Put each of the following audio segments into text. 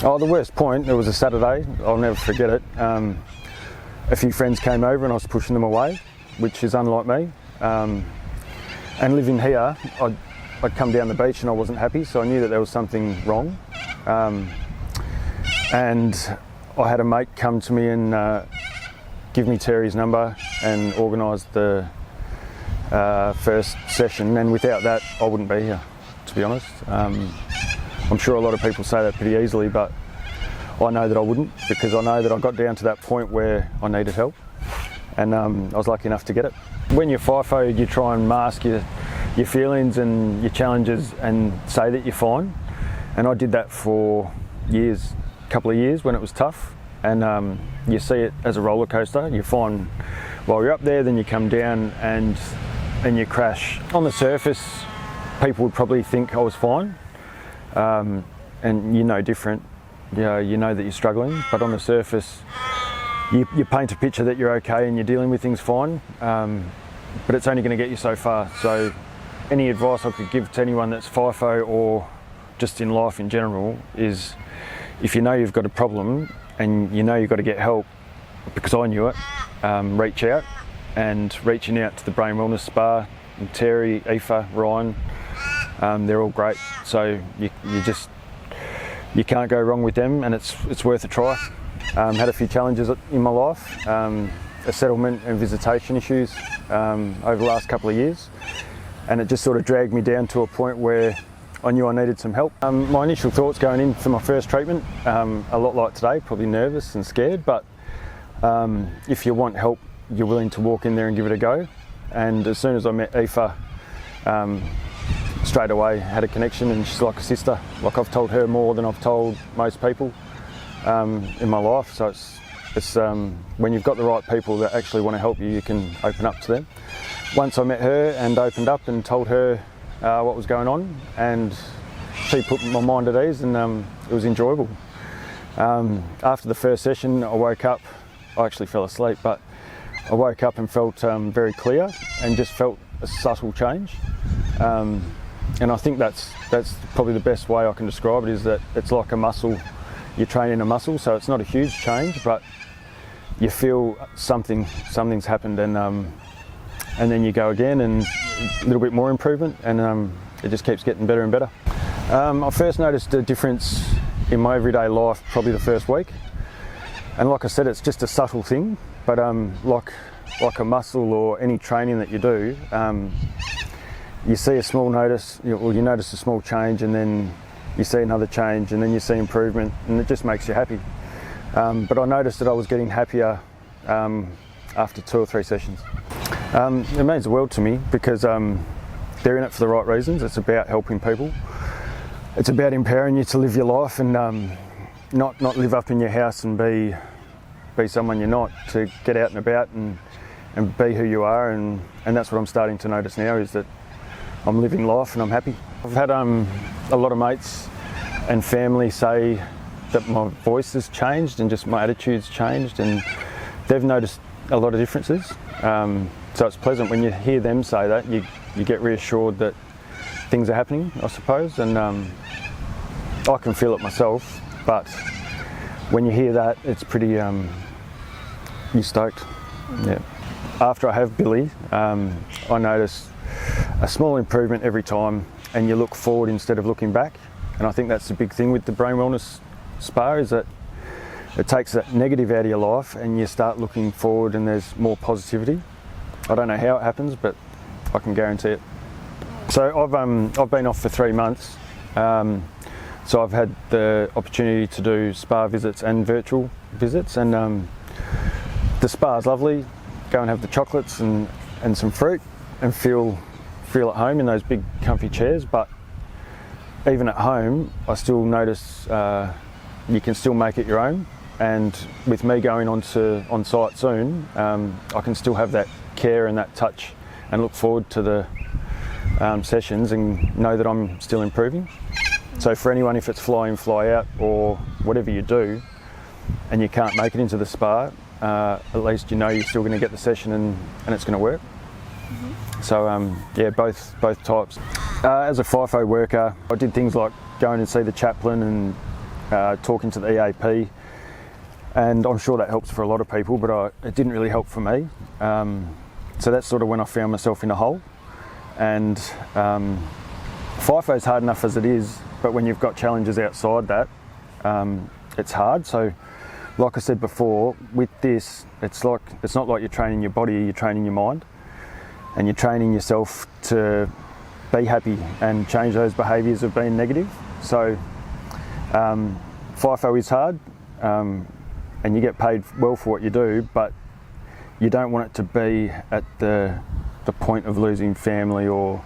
Oh, the worst point, it was a Saturday, I'll never forget it. A few friends came over and I was pushing them away, which is unlike me. And living here, I'd come down the beach and I wasn't happy, so I knew that there was something wrong. And I had a mate come to me and give me Terry's number and organise the first session, and without that I wouldn't be here, to be honest. I'm sure a lot of people say that pretty easily, but I know that I wouldn't, because I know that I got down to that point where I needed help, and I was lucky enough to get it. When you're FIFO, you try and mask your feelings and your challenges and say that you're fine, and I did that for years, a couple of years when it was tough, and you see it as a roller coaster. You're fine while you're up there, then you come down and you crash. On the surface, people would probably think I was fine, and you're no different. You know that you're struggling, but on the surface you paint a picture that you're okay and you're dealing with things fine, but it's only going to get you so far. So any advice I could give to anyone that's FIFO or just in life in general is, if you know you've got a problem and you know you've got to get help, because I knew it, reach out. And reaching out to the Brain Wellness Spa, and Terry, Aoife, Ryan, they're all great. So you can't go wrong with them, and it's worth a try. Had a few challenges in my life, a settlement and visitation issues over the last couple of years, and it just sort of dragged me down to a point where I knew I needed some help. My initial thoughts going in for my first treatment, a lot like today, probably nervous and scared, but if you want help, you're willing to walk in there and give it a go. And as soon as I met Aoife, straight away had a connection, and she's like a sister. Like, I've told her more than I've told most people in my life. So it's when you've got the right people that actually want to help you, you can open up to them. Once I met her and opened up and told her what was going on, and she put my mind at ease, and it was enjoyable. After the first session, I woke up. I actually fell asleep, but I woke up and felt very clear, and just felt a subtle change. And I think that's probably the best way I can describe it, is that it's like a muscle. You're training a muscle, so it's not a huge change, but you feel something's happened, and then you go again, and a little bit more improvement, and it just keeps getting better and better. I first noticed a difference in my everyday life probably the first week, and like I said, it's just a subtle thing, but like a muscle or any training that you do, you see a small notice, you notice a small change, and then you see another change, and then you see improvement, and it just makes you happy. But I noticed that I was getting happier after 2 or 3 sessions. It means the world to me, because they're in it for the right reasons. It's about helping people. It's about empowering you to live your life, and not live up in your house and be someone you're not, to get out and about and be who you are, and that's what I'm starting to notice now, is that I'm living life and I'm happy. I've had a lot of mates and family say that my voice has changed and just my attitude's changed, and they've noticed a lot of differences. So it's pleasant when you hear them say that. You get reassured that things are happening, I suppose, and I can feel it myself, but when you hear that, it's pretty, you're stoked. Yeah. After I have Billy, I notice a small improvement every time, and you look forward instead of looking back. And I think that's the big thing with the Brain Wellness Spa, is that it takes that negative out of your life and you start looking forward, and there's more positivity. I don't know how it happens, but I can guarantee it. So I've been off for 3 months. So I've had the opportunity to do spa visits and virtual visits, and the spa's lovely. Go and have the chocolates and some fruit, and feel at home in those big comfy chairs. But even at home, I still notice you can still make it your own. And with me going on site soon, I can still have that care and that touch, and look forward to the sessions and know that I'm still improving. So for anyone, if it's fly in, fly out, or whatever you do, and you can't make it into the spa, at least you know you're still going to get the session and it's going to work. Mm-hmm. So yeah, both types. As a FIFO worker, I did things like going and see the chaplain and talking to the EAP, and I'm sure that helps for a lot of people, but it didn't really help for me. So that's sort of when I found myself in a hole. And FIFO is hard enough as it is, but when you've got challenges outside that, it's hard. So like I said before, with this, it's not like you're training your body, you're training your mind, and you're training yourself to be happy and change those behaviours of being negative. So FIFO is hard, and you get paid well for what you do, but you don't want it to be at the point of losing family or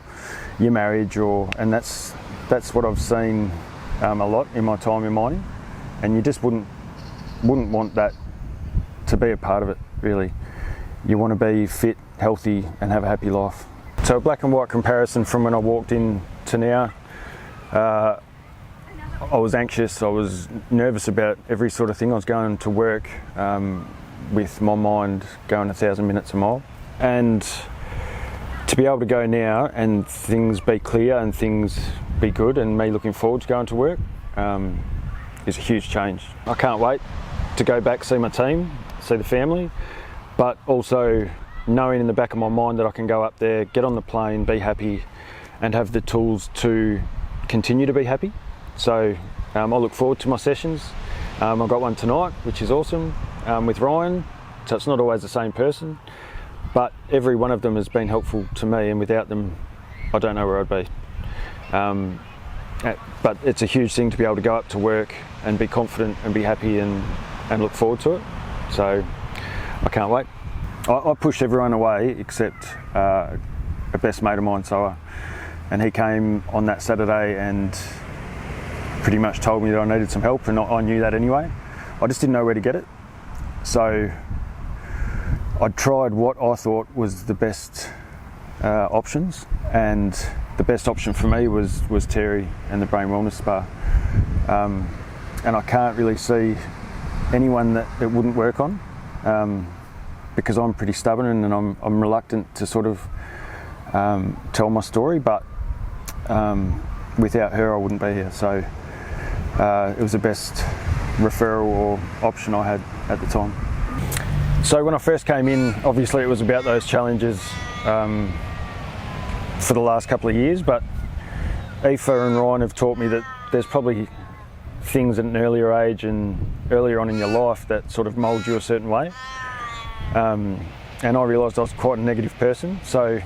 your marriage, and that's what I've seen a lot in my time in mining, and you just wouldn't want that to be a part of it, really. You want to be fit, healthy, and have a happy life. So a black and white comparison from when I walked in to now, I was anxious, I was nervous about every sort of thing. I was going to work with my mind going 1,000 minutes a mile. And to be able to go now and things be clear and things be good and me looking forward to going to work is a huge change. I can't wait to go back, see my team, see the family, but also knowing in the back of my mind that I can go up there, get on the plane, be happy, and have the tools to continue to be happy. So I look forward to my sessions. I've got one tonight, which is awesome, with Ryan. So it's not always the same person, but every one of them has been helpful to me, and without them, I don't know where I'd be. But it's a huge thing to be able to go up to work and be confident and be happy and look forward to it. So I can't wait. I pushed everyone away except a best mate of mine, Soa, and he came on that Saturday and pretty much told me that I needed some help, and I knew that anyway. I just didn't know where to get it. So I tried what I thought was the best options, and the best option for me was Terry and the Brain Wellness Spa. And I can't really see anyone that it wouldn't work on, because I'm pretty stubborn and I'm reluctant to sort of tell my story, but without her I wouldn't be here. So it was the best referral or option I had at the time. So when I first came in, obviously it was about those challenges for the last couple of years, but Aoife and Ryan have taught me that there's probably things at an earlier age and earlier on in your life that sort of mould you a certain way. And I realised I was quite a negative person, so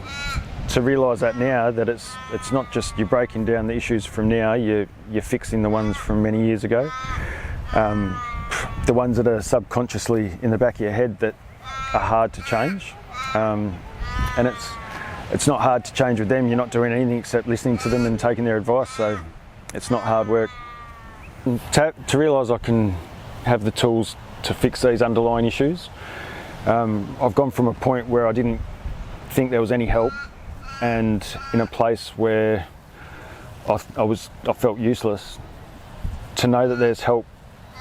to realise that now, that it's not just you're breaking down the issues from now, you're fixing the ones from many years ago. The ones that are subconsciously in the back of your head that are hard to change. And it's not hard to change with them. You're not doing anything except listening to them and taking their advice, so it's not hard work. To realise I can have the tools to fix these underlying issues. I've gone from a point where I didn't think there was any help, and in a place where I felt useless, to know that there's help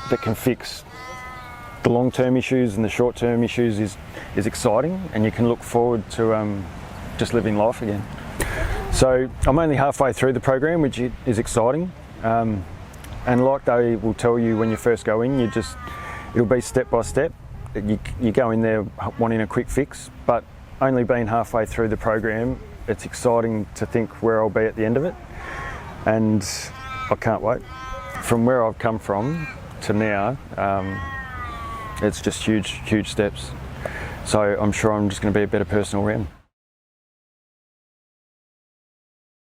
that can fix the long-term issues and the short-term issues is exciting, and you can look forward to just living life again. So I'm only halfway through the program, which is exciting, and like they will tell you when you first go in, it'll be step by step. You go in there wanting a quick fix, but only being halfway through the program, it's exciting to think where I'll be at the end of it, and I can't wait. From where I've come from to now, it's just huge steps. So I'm sure I'm just going to be a better person all round.